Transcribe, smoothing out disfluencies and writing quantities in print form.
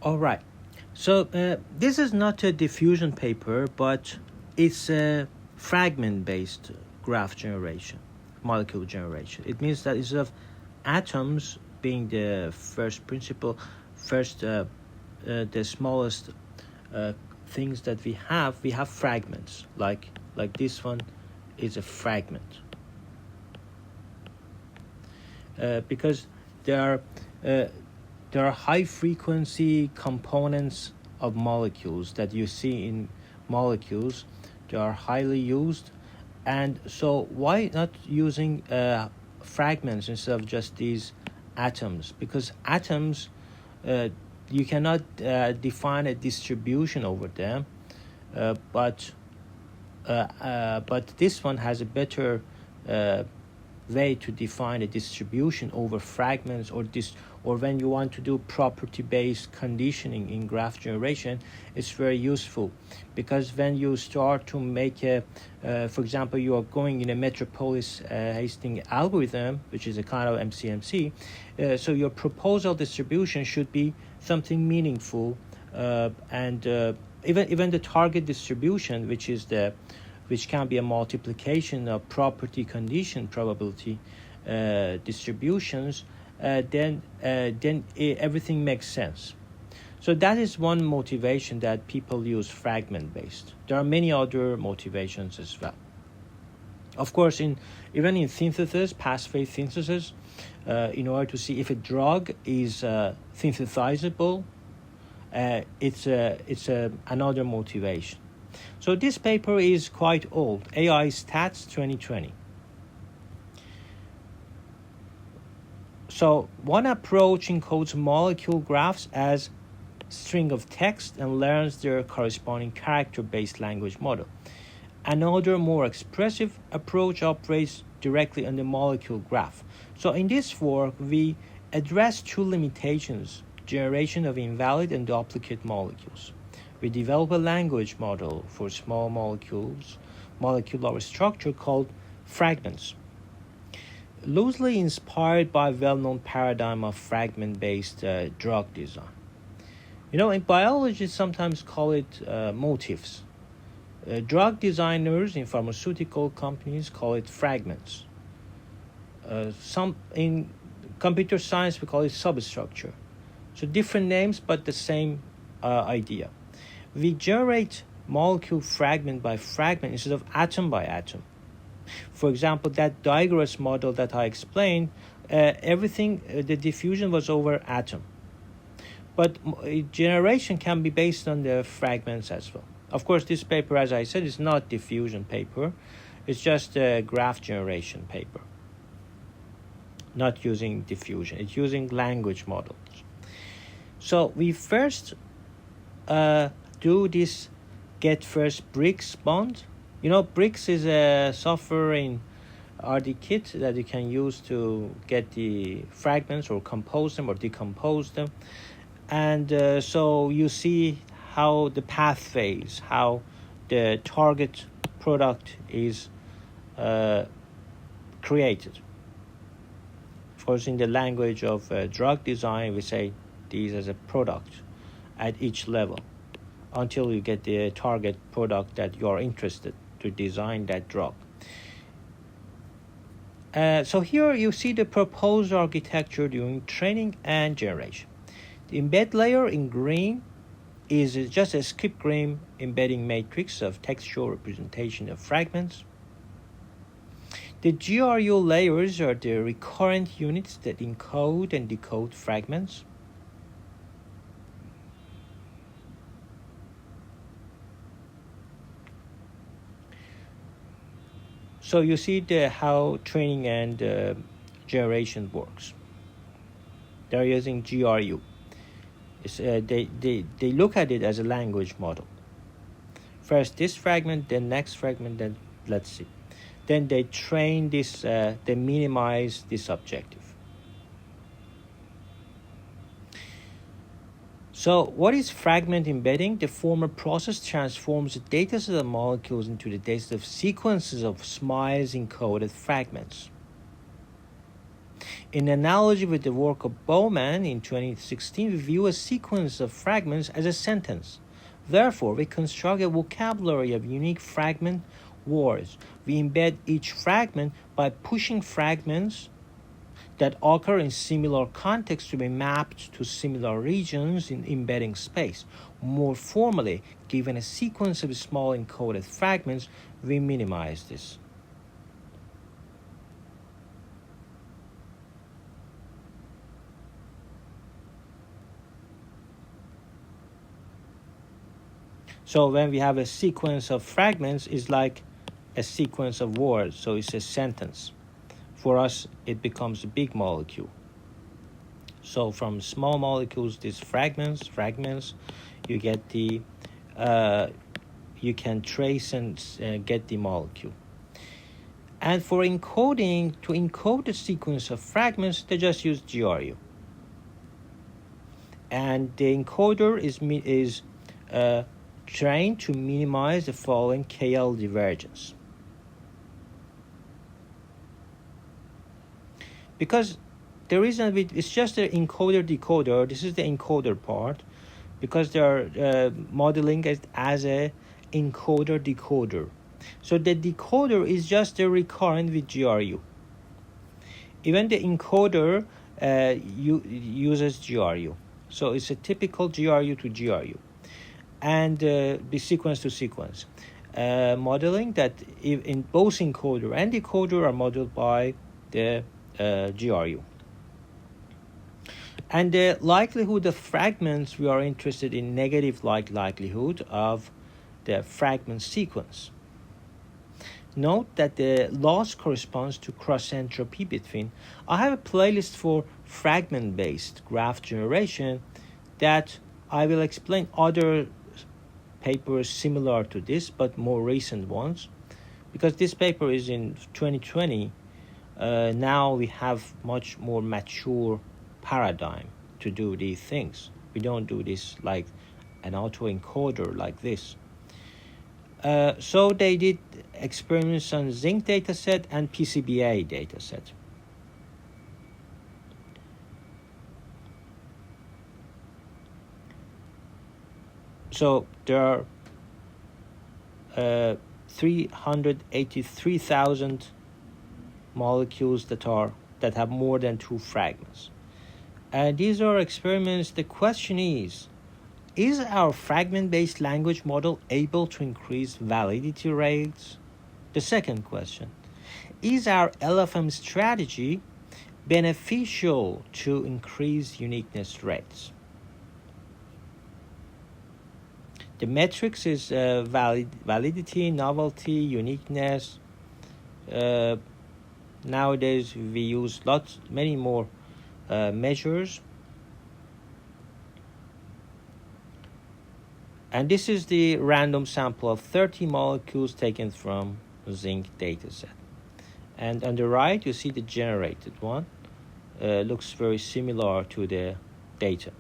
All right. So this is not a diffusion paper, but it's a fragment-based graph generation, molecule generation. It means that instead of atoms being the first principle, the smallest things that we have fragments. Like this one is a fragment because there are high frequency components of molecules that you see in molecules. They are highly used, and so why not using fragments instead of just these atoms? Because atoms, you cannot define a distribution over them, but this one has a better way to define a distribution over fragments, or when you want to do property-based conditioning in graph generation, it's very useful. Because when you start to make for example, you are going in a metropolis Hastings algorithm, which is a kind of MCMC, so your proposal distribution should be something meaningful, and even the target distribution, which can be a multiplication of property condition probability distributions, then everything makes sense. So that is one motivation that people use fragment based. There are many other motivations as well. Of course, even in synthesis, pass-phase synthesis, in order to see if a drug is synthesizable, it's another motivation. So this paper is quite old, AI Stats 2020. So one approach encodes molecule graphs as string of text and learns their corresponding character-based language model. Another more expressive approach operates directly on the molecule graph. So in this work, we address two limitations: generation of invalid and duplicate molecules. We develop a language model for small molecular structure called fragments, loosely inspired by well-known paradigm of fragment-based drug design. In biology, sometimes call it motifs. Drug designers in pharmaceutical companies call it fragments. Some in computer science, we call it substructure. So different names, but the same idea. We generate molecule fragment by fragment instead of atom by atom. For example, that digress model that I explained, the diffusion was over atom. But generation can be based on the fragments as well. Of course, this paper, as I said, is not diffusion paper. It's just a graph generation paper. Not using diffusion. It's using language models. So we first do this get first bricks bond. Bricks is a software in RDKit that you can use to get the fragments or compose them or decompose them. And so you see how the path phase, how the target product is created. Of course, in the language of drug design, we say these as a product at each level until you get the target product that you are interested to design that drug. So here you see the proposed architecture during training and generation. The embed layer in green is just a skip-green embedding matrix of textual representation of fragments. The GRU layers are the recurrent units that encode and decode fragments. So you see how training and generation works. They're using GRU. They look at it as a language model. First this fragment, then next fragment, then let's see. Then they train this, they minimize this objective. So what is fragment embedding? The former process transforms the dataset of molecules into the dataset of sequences of smiles encoded fragments. In analogy with the work of Bowman in 2016, we view a sequence of fragments as a sentence. Therefore, we construct a vocabulary of unique fragment words. We embed each fragment by pushing fragments that occur in similar contexts to be mapped to similar regions in embedding space. More formally, given a sequence of small encoded fragments, we minimize this. So when we have a sequence of fragments, it's like a sequence of words, so it's a sentence. For us, it becomes a big molecule. So from small molecules, these fragments, you get the, you can trace and get the molecule. And for encoding, to encode the sequence of fragments, they just use GRU. And the encoder is trained to minimize the following KL divergence. Because the reason it's just the encoder-decoder, this is the encoder part, because they are modeling it as a encoder-decoder. So the decoder is just a recurrent with GRU. Even the encoder uses GRU. So it's a typical GRU to GRU. And the sequence to sequence modeling that in both encoder and decoder are modeled by the GRU. And the likelihood of fragments, we are interested in negative likelihood of the fragment sequence. Note that the loss corresponds to cross entropy between. I have a playlist for fragment-based graph generation that I will explain other papers similar to this, but more recent ones, because this paper is in 2020. Now we have much more mature paradigm to do these things. We don't do this like an autoencoder like this. So they did experiments on zinc dataset and PCBA dataset. So there are 383,000 molecules that have more than 2 fragments. And these are experiments. The question is our fragment-based language model able to increase validity rates? The second question, is our LFM strategy beneficial to increase uniqueness rates? The metrics is validity, novelty, uniqueness. Nowadays we use many more measures. And this is the random sample of 30 molecules taken from zinc dataset. And on the right you see the generated one. Looks very similar to the data.